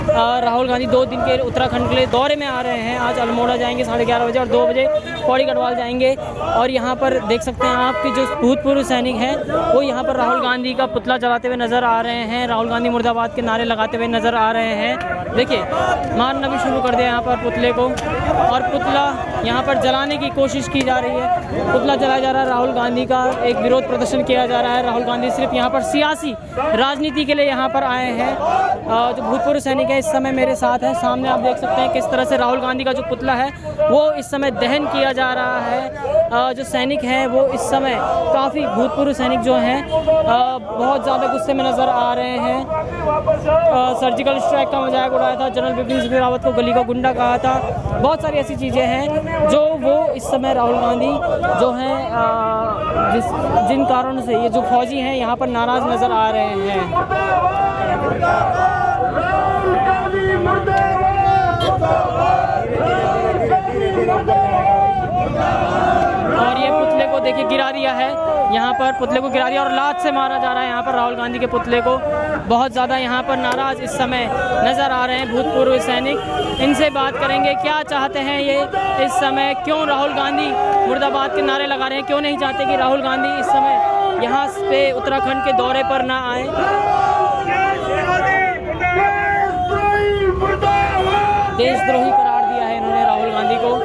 राहुल गांधी 2 दिन के उत्तराखंड के लिए दौरे में आ रहे हैं। आज अल्मोड़ा जाएंगे 11:30 बजे और 2 बजे पौड़ी गढ़वाल जाएंगे। और यहाँ पर देख सकते हैं आप कि जो भूतपूर्व सैनिक हैं वो यहाँ पर राहुल गांधी का पुतला जलाते हुए नज़र आ रहे हैं। राहुल गांधी मुर्दाबाद के नारे लगाते हुए नज़र आ रहे हैं। देखिए, मारना भी शुरू कर दिया यहाँ पर पुतले को, और पुतला यहाँ पर जलाने की कोशिश की जा रही है। पुतला जलाया जा रहा है, राहुल गांधी का एक विरोध प्रदर्शन किया जा रहा है। राहुल गांधी सिर्फ यहाँ पर सियासी राजनीति के लिए यहाँ पर आए हैं। जो भूतपूर्व सैनिक है इस समय मेरे साथ है। सामने आप देख सकते हैं किस तरह से राहुल गांधी का जो पुतला है वो इस समय दहन किया जा रहा है। जो सैनिक हैं वो इस समय काफ़ी भूतपूर्व सैनिक जो हैं बहुत ज़्यादा गुस्से में नज़र आ रहे हैं। सर्जिकल स्ट्राइक का मजाक उड़ाया था, जनरल बिपिन रावत को गली का गुंडा कहा था। बहुत सारी ऐसी चीज़ें हैं जो वो इस समय राहुल गांधी जो हैं जिन कारणों से ये जो फौजी हैं यहाँ पर नाराज़ नज़र आ रहे हैं। और ये पुतले को देखिए गिरा दिया है, यहाँ पर पुतले को गिरा दिया और लात से मारा जा रहा है यहाँ पर राहुल गांधी के पुतले को। बहुत ज़्यादा यहाँ पर नाराज़ इस समय नज़र आ रहे हैं भूतपूर्व सैनिक। इनसे बात करेंगे क्या चाहते हैं ये इस समय, क्यों राहुल गांधी मुर्दाबाद के नारे लगा रहे हैं, क्यों नहीं चाहते कि राहुल गांधी इस समय यहाँ पे उत्तराखंड के दौरे पर ना आए। देशद्रोही करार दिया है इन्होंने राहुल गांधी को।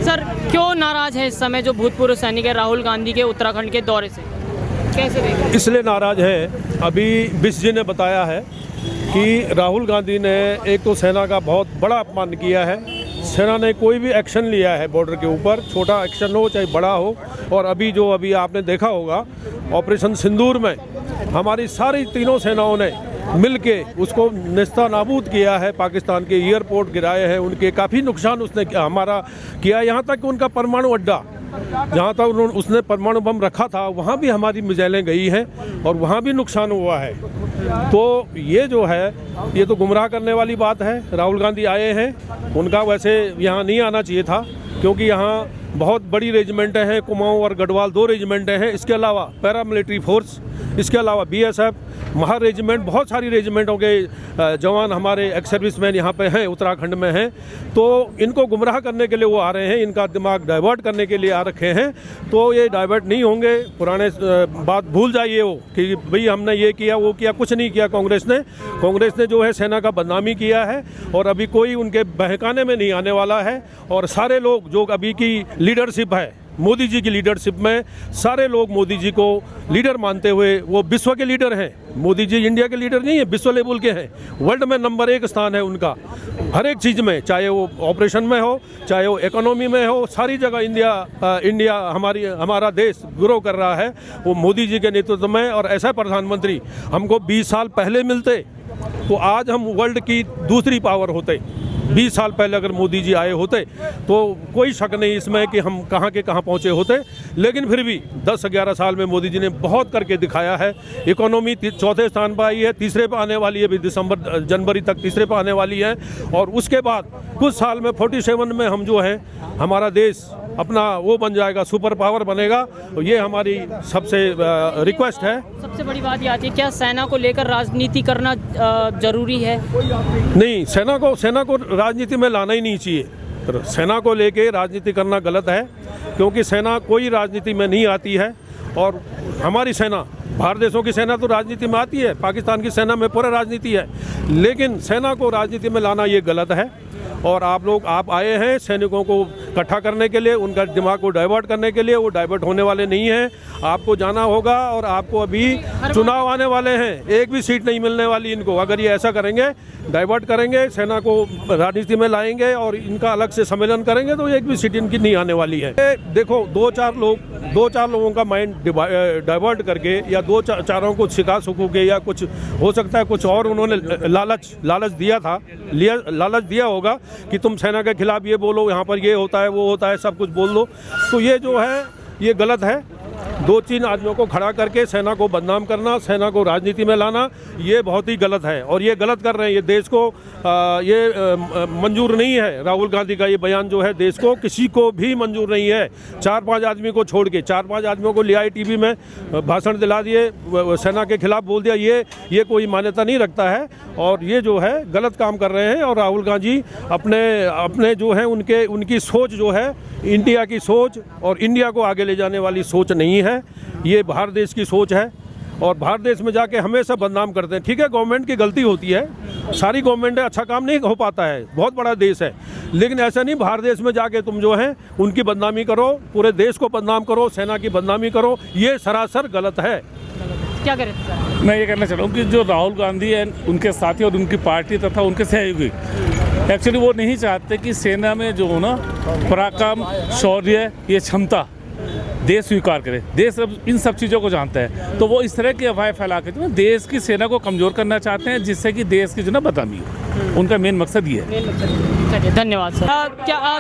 सर, क्यों नाराज है इस समय जो भूतपूर्व सैनिक है राहुल गांधी के उत्तराखंड के दौरे से, कैसे देख रहे हैं? इसलिए नाराज है, अभी बिस जी ने बताया है कि राहुल गांधी ने एक तो सेना का बहुत बड़ा अपमान किया है। सेना ने कोई भी एक्शन लिया है बॉर्डर के ऊपर, छोटा एक्शन हो चाहे बड़ा हो। और अभी आपने देखा होगा ऑपरेशन सिंदूर में हमारी सारी तीनों सेनाओं ने मिलके उसको नेस्ता नाबूद किया है। पाकिस्तान के एयरपोर्ट गिराए हैं, उनके काफ़ी नुकसान उसने हमारा किया। यहाँ तक कि उनका परमाणु अड्डा जहाँ तक उसने परमाणु बम रखा था वहाँ भी हमारी मिसाइलें गई हैं और वहाँ भी नुकसान हुआ है। तो ये जो है ये तो गुमराह करने वाली बात है। राहुल गांधी आए हैं, उनका वैसे यहाँ नहीं आना चाहिए था क्योंकि यहाँ बहुत बड़ी रेजिमेंटें हैं, कुमाऊं और गढ़वाल 2 रेजिमेंटें हैं। इसके अलावा पैरामिलिट्री फोर्स, इसके अलावा BSF, महा रेजिमेंट, बहुत सारी रेजिमेंटों के जवान हमारे एक्स सर्विसमैन यहाँ पे हैं, उत्तराखंड में हैं। तो इनको गुमराह करने के लिए वो आ रहे हैं, इनका दिमाग डाइवर्ट करने के लिए आ रखे हैं। तो ये डाइवर्ट नहीं होंगे, पुराने बात भूल जाइए वो कि भाई हमने ये किया वो किया, कुछ नहीं किया। कांग्रेस ने जो है सेना का बदनामी किया है और अभी कोई उनके बहकाने में नहीं आने वाला है। और सारे लोग जो अभी की लीडरशिप है, मोदी जी की लीडरशिप में सारे लोग मोदी जी को लीडर मानते हुए, वो विश्व के लीडर हैं। मोदी जी इंडिया के लीडर नहीं है, विश्व लेवल के हैं। वर्ल्ड में नंबर 1 स्थान है उनका हर एक चीज़ में, चाहे वो ऑपरेशन में हो, चाहे वो इकोनॉमी में हो, सारी जगह इंडिया हमारा देश ग्रो कर रहा है वो मोदी जी के नेतृत्व में। और ऐसा प्रधानमंत्री हमको 20 साल पहले मिलते तो आज हम वर्ल्ड की दूसरी पावर होते। 20 साल पहले अगर मोदी जी आए होते तो कोई शक नहीं इसमें कि हम कहाँ के कहाँ पहुँचे होते। लेकिन फिर भी 10-11 साल में मोदी जी ने बहुत करके दिखाया है। इकोनॉमी 4थे स्थान पर आई है, 3रे पर आने वाली है, भी जनवरी तक 3रे पर आने वाली है। और उसके बाद कुछ साल में 47 में हम जो है हमारा देश अपना वो बन जाएगा, सुपर पावर बनेगा। तो ये हमारी सबसे रिक्वेस्ट है। सबसे बड़ी बात ये आती है, क्या सेना को लेकर राजनीति करना जरूरी है? नहीं, सेना को राजनीति में लाना ही नहीं चाहिए। सेना को लेके राजनीति करना गलत है क्योंकि सेना कोई राजनीति में नहीं आती है। और हमारी सेना, बाहर देशों की सेना तो राजनीति में आती है, पाकिस्तान की सेना में पूरा राजनीति है, लेकिन सेना को राजनीति में लाना ये गलत है। और आप आए हैं सैनिकों को इकट्ठा करने के लिए, उनका दिमाग को डाइवर्ट करने के लिए। वो डाइवर्ट होने वाले नहीं हैं। आपको जाना होगा और आपको अभी चुनाव आने वाले हैं, एक भी सीट नहीं मिलने वाली इनको। अगर ये ऐसा करेंगे, डाइवर्ट करेंगे, सेना को राजनीति में लाएंगे और इनका अलग से सम्मेलन करेंगे तो एक भी सीट इनकी नहीं आने वाली है। देखो, 2-4 लोगों का माइंड डाइवर्ट करके या 2-4 को सिखा सकोगे या कुछ हो सकता है कुछ और उन्होंने लालच दिया होगा कि तुम सेना के खिलाफ ये बोलो, यहाँ पर ये होता है वो होता है, सब कुछ बोल दो। तो ये जो है ये गलत है। 2-3 आदमियों को खड़ा करके सेना को बदनाम करना, सेना को राजनीति में लाना, ये बहुत ही गलत है और ये गलत कर रहे हैं। ये देश को मंजूर नहीं है। राहुल गांधी का ये बयान जो है देश को किसी को भी मंजूर नहीं है। 4-5 आदमी को छोड़ के 4-5 आदमियों को ले आए टीवी में भाषण दिला दिए, सेना के खिलाफ बोल दिया, ये कोई मान्यता नहीं रखता है और ये जो है गलत काम कर रहे हैं। और राहुल गांधी अपने जो है उनकी सोच जो है इंडिया की सोच और इंडिया को आगे ले जाने वाली सोच नहीं है, ये बाहर देश की सोच है और बाहर देश में जाके हमेशा बदनाम करते हैं। ठीक है, गवर्नमेंट की गलती होती है, सारी गवर्नमेंट अच्छा काम नहीं हो पाता है, बहुत बड़ा देश है, लेकिन ऐसा नहीं बाहर देश में जाके तुम जो है उनकी बदनामी करो, पूरे देश को बदनाम करो, सेना की बदनामी करो, ये सरासर गलत है। क्या करें? मैं ये कहना चाहता हूँ कि जो राहुल गांधी है, उनके साथी और उनकी पार्टी तथा उनके सहयोगी एक्चुअली वो नहीं चाहते कि सेना में जो हो ना पराक्रम, शौर्य, ये क्षमता देश स्वीकार करे। देश अब इन सब चीज़ों को जानता है, तो वो इस तरह की अफवाहें फैला के जो देश की सेना को कमज़ोर करना चाहते हैं, जिससे कि देश की जो ना बदनामी हो। उनका मेन मकसद ये है। चलिए, धन्यवाद सर।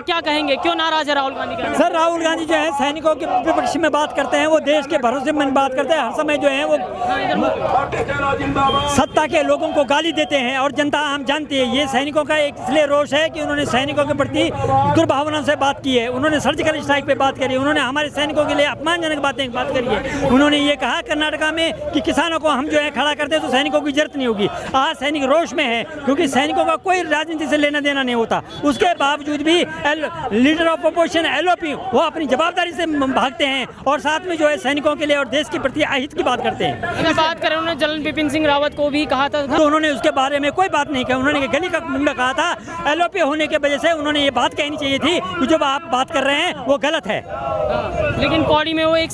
क्या कहेंगे, क्यों नाराज है राहुल गांधी का? सर, राहुल गांधी जो है सैनिकों के विपक्ष में बात करते हैं, वो देश के भरोसेमंद बात करते हैं। हर समय जो है वो सत्ता के लोगों को गाली देते हैं और जनता आम जानती है। ये सैनिकों का एक इसलिए रोष है कि उन्होंने सैनिकों के प्रति दुर्भावना से बात की है, उन्होंने सर्जिकल स्ट्राइक पे बात करी, उन्होंने हमारे सैनिकों के लिए अपमानजनक बात करी है। उन्होंने ये कहा कर्नाटका में कि किसानों को हम जो है खड़ा करते तो सैनिकों की जरूरत नहीं होगी। आज सैनिक रोष में है क्योंकि सैनिकों का कोई राजनीति से लेना देना नहीं होता। उसके बावजूद भी लीडर ऑफ अपोजिशन एलओपी वो अपनी जवाबदारी से भागते हैं और साथ में जो है सैनिकों के लिए और देश के प्रति अहित की बात करते हैं। अगर बात करें, उन्होंने जनरल बिपिन सिंह रावत को भी कहा था, तो उन्होंने उसके बारे में कोई बात नहीं कही। उन्होंने गली का मुंडा कहा था। एलओपी होने की वजह से उन्होंने ये बात कहनी चाहिए थी कि जो आप बात कर रहे हैं वो गलत है। लेकिन पौड़ी में वो एक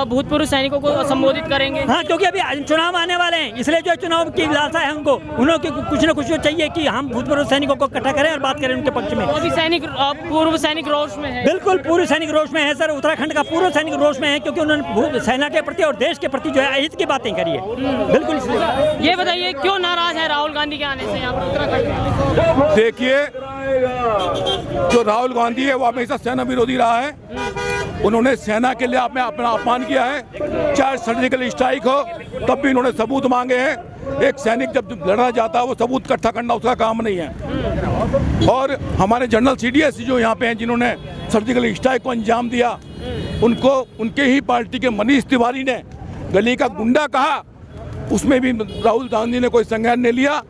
भूतपूर्व सैनिकों को संबोधित करेंगे। हाँ, क्योंकि अभी चुनाव आने वाले हैं, इसलिए जो चुनाव की लालसा है उनको, उन्होंने कुछ न कुछ चाहिए कि हम भूतपूर्व सैनिकों को इकट्ठा करें और बात करें उनके पक्ष में। अभी पूर्व सैनिक रोष में है। बिल्कुल पूर्व सैनिक रोष में है सर, उत्तराखंड का पूर्व सैनिक रोष में है क्योंकि उन्होंने सेना के प्रति और देश के प्रति जो है अहित की बातें करी है। बिल्कुल, इसलिए ये बताइए क्यों नाराज है राहुल गांधी के आने से यहाँ पर उत्तराखंड में? देखिए, जो राहुल गांधी है वो हमेशा सेना विरोधी रहा है। उन्होंने सेना के लिए अपना अपमान किया है, चाहे सर्जिकल स्ट्राइक हो तब भी इन्होंने सबूत मांगे हैं। एक सैनिक जब लड़ना जाता है वो सबूत इकट्ठा करना उसका काम नहीं है। और हमारे जनरल CDS जो यहाँ पे हैं जिन्होंने सर्जिकल स्ट्राइक को अंजाम दिया, उनको उनके ही पार्टी के मनीष तिवारी ने गली का गुंडा कहा, उसमें भी राहुल गांधी ने कोई संज्ञान नहीं लिया।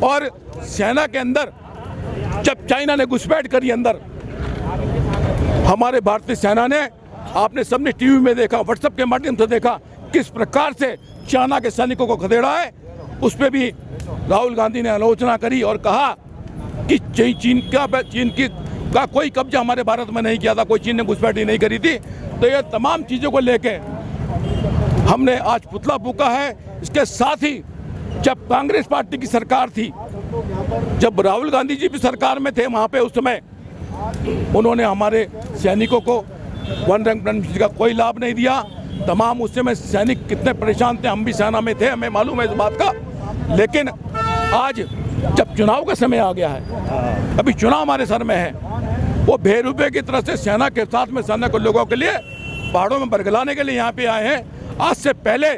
और सेना के अंदर जब चाइना ने घुसपैठ करी अंदर, हमारे भारतीय सेना ने, आपने सबने टीवी में देखा, व्हाट्सएप के माध्यम से देखा किस प्रकार से चाइना के सैनिकों को खदेड़ा है। उस पर भी राहुल गांधी ने आलोचना करी और कहा कि चीन का कोई कब्जा हमारे भारत में नहीं किया था, कोई चीन ने घुसपैठी नहीं करी थी। तो ये तमाम चीज़ों को लेके हमने आज पुतला फूंका है। इसके साथ ही जब कांग्रेस पार्टी की सरकार थी, जब राहुल गांधी जी भी सरकार में थे, वहाँ पे उस समय उन्होंने हमारे सैनिकों को वन रैंक का कोई लाभ नहीं दिया। तमाम उस समय सैनिक कितने परेशान थे, हम भी सेना में थे, हमें मालूम है इस बात का। लेकिन आज जब चुनाव का समय आ गया है, अभी चुनाव हमारे सर में है, वो बेरुपये की तरह से सेना के साथ में सेना के लोगों के लिए पहाड़ों में बरगलाने के लिए यहाँ पे आए हैं। आज से पहले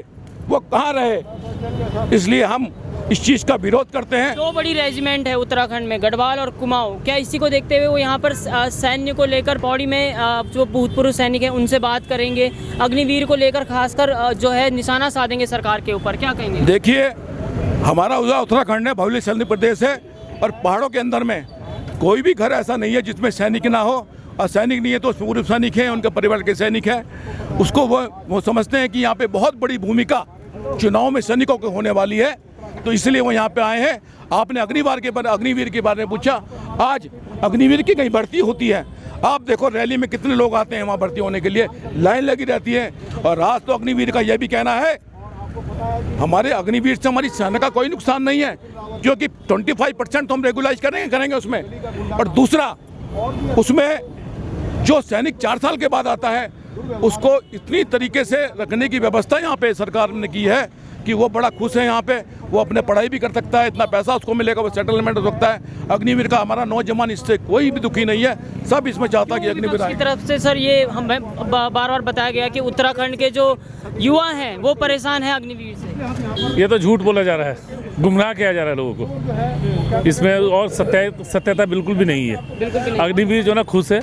वो कहाँ रहे, इसलिए हम इस चीज़ का विरोध करते हैं। दो बड़ी रेजिमेंट है उत्तराखंड में, गढ़वाल और कुमाऊं। क्या इसी को देखते हुए वो यहाँ पर सैन्य को लेकर पौड़ी में जो भूतपूर्व सैनिक हैं उनसे बात करेंगे, अग्निवीर को लेकर खासकर जो है निशाना साधेंगे सरकार के ऊपर, क्या कहेंगे? देखिए, हमारा उत्तराखंड है, बाहुल्य सैनिक प्रदेश है और पहाड़ों के अंदर में कोई भी घर ऐसा नहीं है जिसमें सैनिक ना हो। और सैनिक नहीं है तो पूर्व सैनिक हैं, उनके परिवार के सैनिक हैं। उसको वो समझते हैं कि यहाँ पे बहुत बड़ी भूमिका चुनाव में सैनिकों की होने वाली है, तो इसलिए वो यहाँ पे आए हैं। आपने अग्निवीर के बारे में पूछा, आज अग्निवीर की कहीं भर्ती होती है? आप देखो रैली में कितने लोग आते हैं वहाँ भर्ती होने के लिए, लाइन लगी रहती है। और आज तो अग्निवीर का यह भी कहना है, हमारे अग्निवीर से हमारी सेना का कोई नुकसान नहीं है, क्योंकि 25% तो हम रेगुलाइज करेंगे उसमें। और दूसरा, उसमें जो सैनिक 4 साल के बाद आता है उसको इतनी तरीके से रखने की व्यवस्था यहाँ पे सरकार ने की है कि वो बड़ा खुश है यहाँ पे, वो अपने पढ़ाई भी कर सकता है, इतना पैसा उसको मिलेगा, वो सेटलमेंट हो सकता है। अग्निवीर का हमारा नौजवान इससे कोई भी दुखी नहीं है, सब इसमें चाहता है कि अग्निवीर आए। की तरफ से सर ये हमें बार बार बताया गया कि उत्तराखंड के जो युवा हैं वो परेशान हैं अग्निवीर से। ये तो झूठ बोला जा रहा है, गुमराह किया जा रहा है लोगों को, इसमें और सत्यता बिल्कुल भी नहीं है। अग्निवीर जो ना खुश है,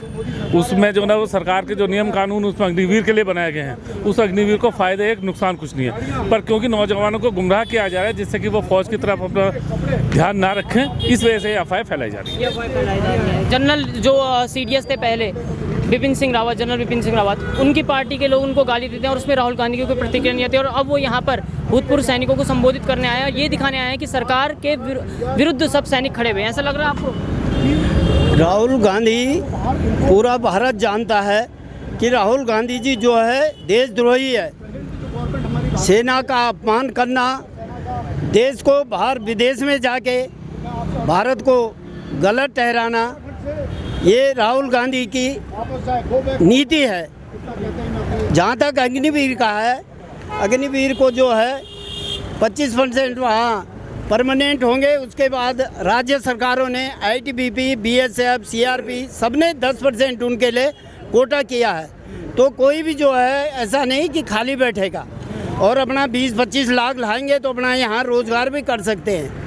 उसमें जो ना वो सरकार के जो नियम कानून उसमें अग्निवीर के लिए बनाए गए हैं, उस अग्निवीर को फायदे एक नुकसान कुछ नहीं है, पर क्योंकि नौजवानों को गुमराह किया जा रहा है जिससे कि वो फौज की तरफ अपना ध्यान ना रखें, इस वजह से ये अफवाहें फैलाई जा रही है। जनरल जो CDS थे पहले विपिन सिंह रावत, जनरल विपिन सिंह रावत, उनकी पार्टी के लोग उनको गाली देते हैं और उसमें राहुल गांधी की कोई प्रतिक्रिया नहीं आती, और अब वो यहाँ पर भूतपूर्व सैनिकों को संबोधित करने आया, ये दिखाने आया है कि सरकार के विरुद्ध सब सैनिक खड़े हुए हैं। ऐसा लग रहा है आपको? राहुल गांधी, पूरा भारत जानता है कि राहुल गांधी जी जो है देशद्रोही है। सेना का अपमान करना, देश को बाहर विदेश में जाके भारत को गलत ठहराना, ये राहुल गांधी की नीति है। जहाँ तक अग्निवीर का है, अग्निवीर को जो है 25% वहाँ परमानेंट होंगे, उसके बाद राज्य सरकारों ने ITBP, BSF, CRP सबने 10% उनके लिए कोटा किया है। तो कोई भी जो है ऐसा नहीं कि खाली बैठेगा, और अपना 20-25 लाख लाएंगे तो अपना यहाँ रोजगार भी कर सकते हैं।